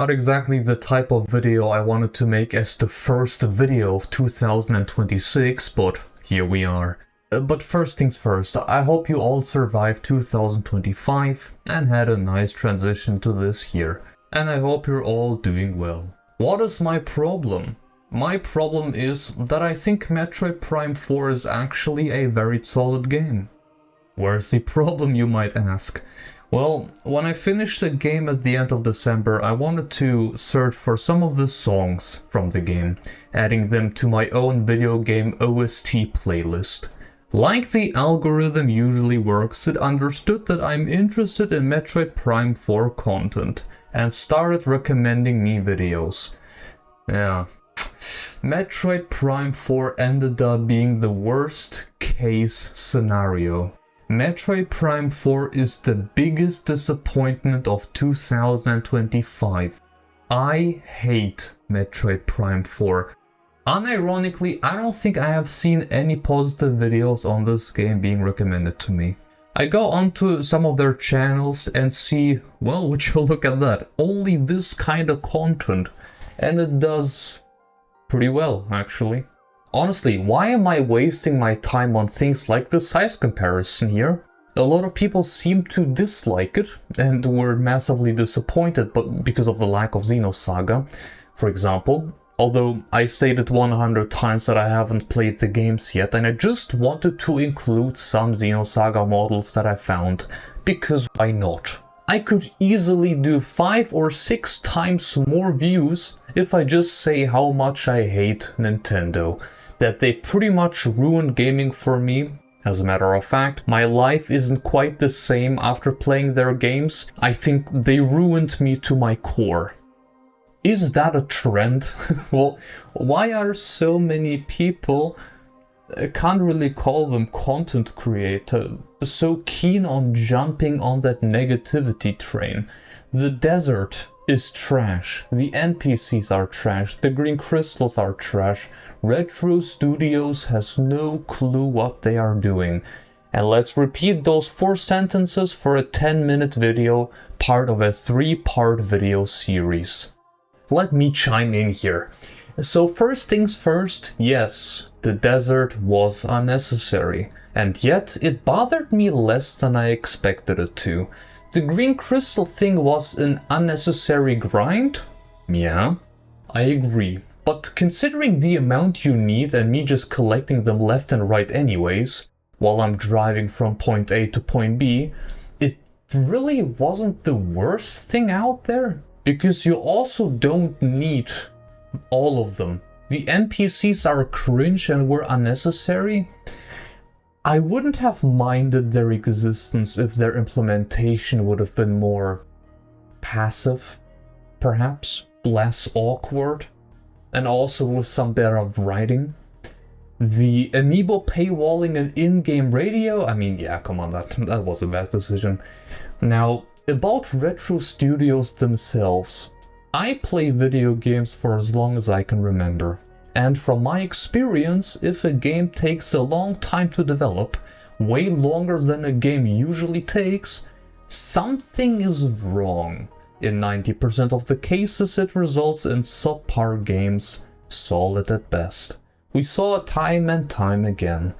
Not exactly the type of video I wanted to make as the first video of 2026, but here we are. But first things first, I hope you all survived 2025 and had a nice transition to this year. And I hope you're all doing well. What is my problem? My problem is that I think Metroid Prime 4 is actually a very solid game. Where's the problem, you might ask? Well, when I finished the game at the end of December, I wanted to search for some of the songs from the game, adding them to my own video game OST playlist. Like the algorithm usually works, it understood that I'm interested in Metroid Prime 4 content, and started recommending me videos. Yeah. Metroid Prime 4 ended up being the worst case scenario. Metroid Prime 4 is the biggest disappointment of 2025. I hate Metroid Prime 4. Unironically, I don't think I have seen any positive videos on this game being recommended to me. I go onto some of their channels and see, well, would you look at that, only this kind of content, and it does pretty well, actually. Honestly, why am I wasting my time on things like the size comparison here? A lot of people seem to dislike it and were massively disappointed because of the lack of Xenosaga, for example. Although I stated 100 times that I haven't played the games yet, and I just wanted to include some Xenosaga models that I found, because why not? I could easily do 5 or 6 times more views if I just say how much I hate Nintendo. That they pretty much ruined gaming for me. As a matter of fact, my life isn't quite the same after playing their games. I think they ruined me to my core. Is that a trend? Well, why are so many people, I can't really call them content creator, so keen on jumping on that negativity train? The desert is trash, the NPCs are trash, the green crystals are trash, Retro Studios has no clue what they are doing. And let's repeat those 4 sentences for a 10-minute video, part of a 3-part video series. Let me chime in here. So first things first, yes, the desert was unnecessary, and yet it bothered me less than I expected it to. The green crystal thing was an unnecessary grind? Yeah, I agree. But considering the amount you need and me just collecting them left and right anyways, while I'm driving from point A to point B, it really wasn't the worst thing out there. Because you also don't need all of them. The NPCs are cringe and were unnecessary. I wouldn't have minded their existence if their implementation would have been more passive, perhaps, less awkward, and also with some better writing. The amiibo paywalling and in-game radio, I mean, yeah, come on, that was a bad decision. Now, about Retro Studios themselves, I play video games for as long as I can remember. And from my experience, if a game takes a long time to develop, way longer than a game usually takes, something is wrong. In 90% of the cases, it results in subpar games, solid at best. We saw it time and time again.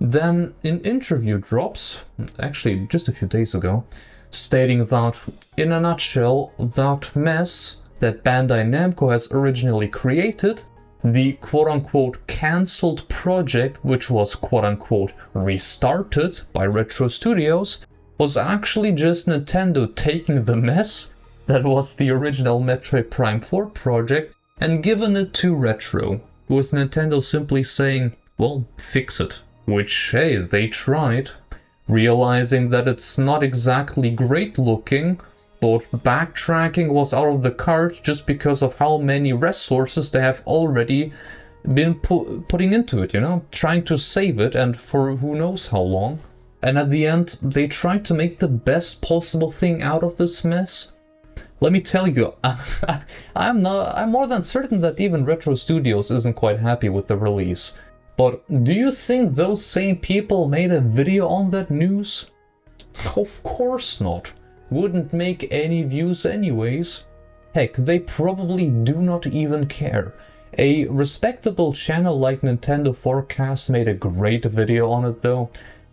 Then an interview drops, actually just a few days ago, stating that, in a nutshell, that mess that Bandai Namco has originally created, the quote-unquote cancelled project, which was quote-unquote restarted by Retro Studios, was actually just Nintendo taking the mess that was the original Metroid Prime 4 project and giving it to Retro, with Nintendo simply saying, well, fix it. Which, hey, they tried, realizing that it's not exactly great looking, but backtracking was out of the cards just because of how many resources they have already been putting into it, you know, trying to save it, and for who knows how long. And at the end, they tried to make the best possible thing out of this mess. Let me tell you, I'm more than certain that even Retro Studios isn't quite happy with the release. But do you think those same people made a video on that news? Of course not. Wouldn't make any views anyways. Heck, they probably do not even care. A respectable channel like Nintendo Forecast made a great video on it though,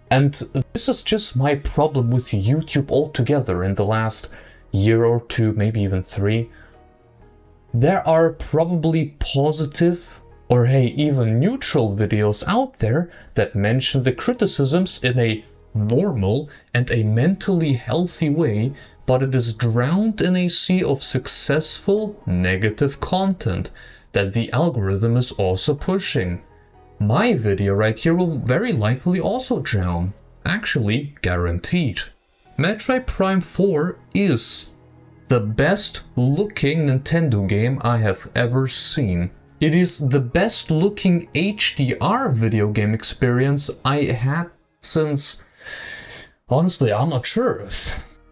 and this is just my problem with YouTube altogether in the last year or two, maybe even 3. There are probably positive or hey, even neutral videos out there that mention the criticisms in a normal and a mentally healthy way, but it is drowned in a sea of successful negative content that the algorithm is also pushing. My video right here will very likely also drown. Actually, guaranteed. Metroid Prime 4 is the best looking Nintendo game I have ever seen. It is the best looking HDR video game experience I had since... Honestly, I'm not sure.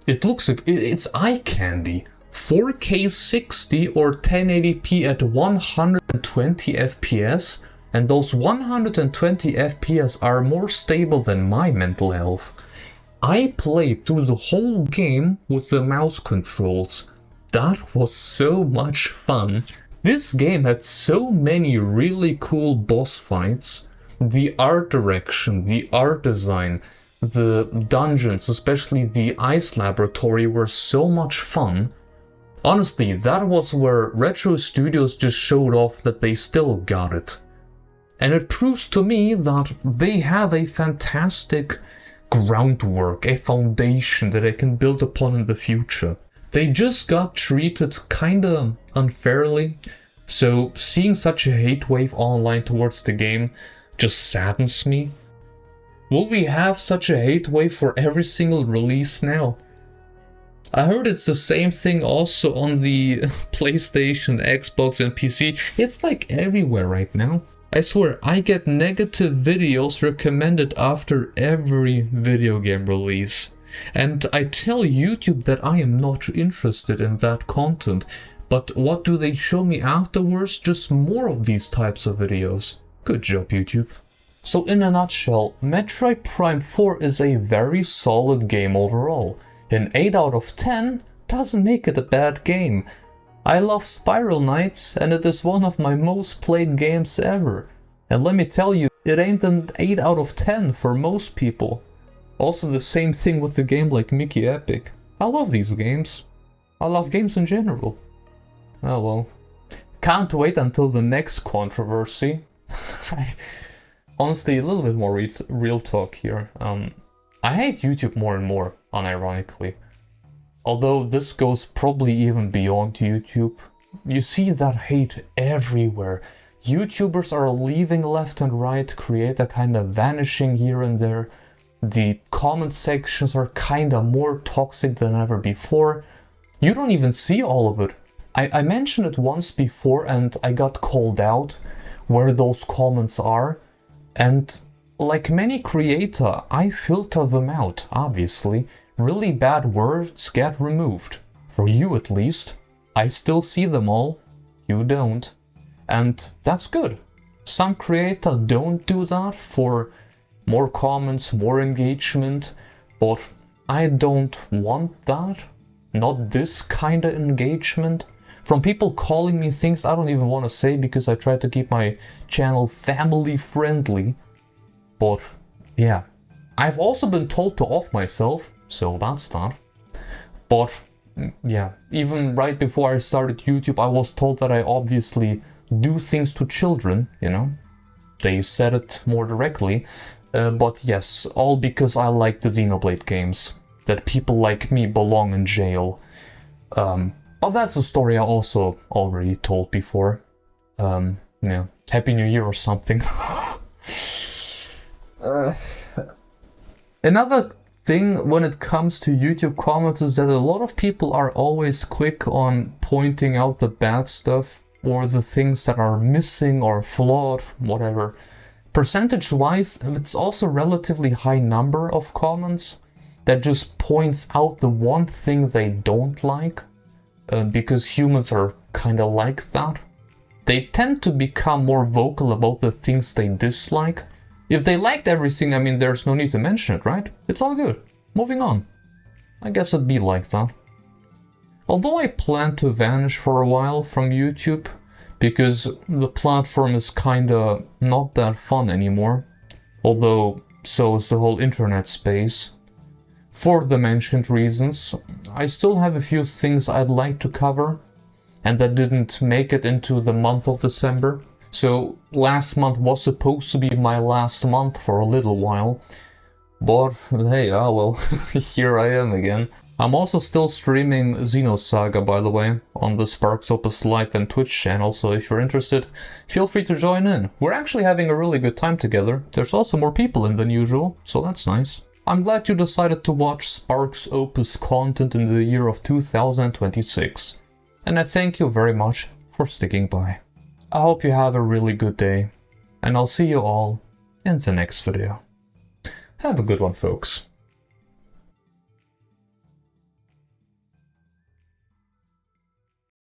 It looks like it's eye candy. 4K 60 or 1080p at 120 FPS, and those 120 FPS are more stable than my mental health. I played through the whole game with the mouse controls. That was so much fun. This game had so many really cool boss fights. The art direction, the art design, the dungeons, especially the ice laboratory, were so much fun. Honestly, that was where Retro Studios just showed off that they still got it. And it proves to me that they have a fantastic groundwork, a foundation that they can build upon in the future. They just got treated kinda unfairly, so seeing such a hate wave online towards the game just saddens me. Will we have such a hate wave for every single release now? I heard it's the same thing also on the PlayStation, Xbox and PC. It's like everywhere right now. I swear, I get negative videos recommended after every video game release. And I tell YouTube that I am not interested in that content. But what do they show me afterwards? Just more of these types of videos. Good job, YouTube. So in a nutshell, Metroid Prime 4 is a very solid game overall. An 8 out of 10 doesn't make it a bad game. I love Spiral Knights and it is one of my most played games ever. And let me tell you, it ain't an 8 out of 10 for most people. Also the same thing with the game like Mickey Epic. I love these games. I love games in general. Oh well. Can't wait until the next controversy. Honestly, a little bit more real talk here. I hate YouTube more and more, unironically. Although this goes probably even beyond YouTube. You see that hate everywhere. YouTubers are leaving left and right, creator kinda vanishing here and there. The comment sections are kinda more toxic than ever before. You don't even see all of it. I mentioned it once before and I got called out where those comments are. And like many creator, I filter them out, obviously. Really bad words get removed. For you at least. I still see them all. You don't. And that's good. Some creator don't do that for more comments, more engagement. But I don't want that. Not this kind of engagement. From people calling me things I don't even want to say because I try to keep my channel family friendly. But yeah, I've also been told to off myself, so that's that. But yeah, even right before I started YouTube, I was told that I obviously do things to children, you know. They said it more directly. But yes, all because I like the Xenoblade games. That people like me belong in jail. But that's a story I also already told before. Yeah, Happy New Year or something. Another thing when it comes to YouTube comments is that a lot of people are always quick on pointing out the bad stuff or the things that are missing or flawed, whatever. Percentage-wise, it's also a relatively high number of comments that just points out the one thing they don't like. Because humans are kind of like that. They tend to become more vocal about the things they dislike. If they liked everything, I mean, there's no need to mention it, right? It's all good. Moving on. I guess it'd be like that. Although I plan to vanish for a while from YouTube, because the platform is kinda not that fun anymore, although so is the whole internet space. For the mentioned reasons, I still have a few things I'd like to cover, and that didn't make it into the month of December. So last month was supposed to be my last month for a little while, but hey, ah well, here I am again. I'm also still streaming Xenosaga, by the way, on the SparksOpus Live and Twitch channel, so if you're interested, feel free to join in. We're actually having a really good time together. There's also more people in than usual, so that's nice. I'm glad you decided to watch SparksOpus content in the year of 2026. And I thank you very much for sticking by. I hope you have a really good day, and I'll see you all in the next video. Have a good one, folks.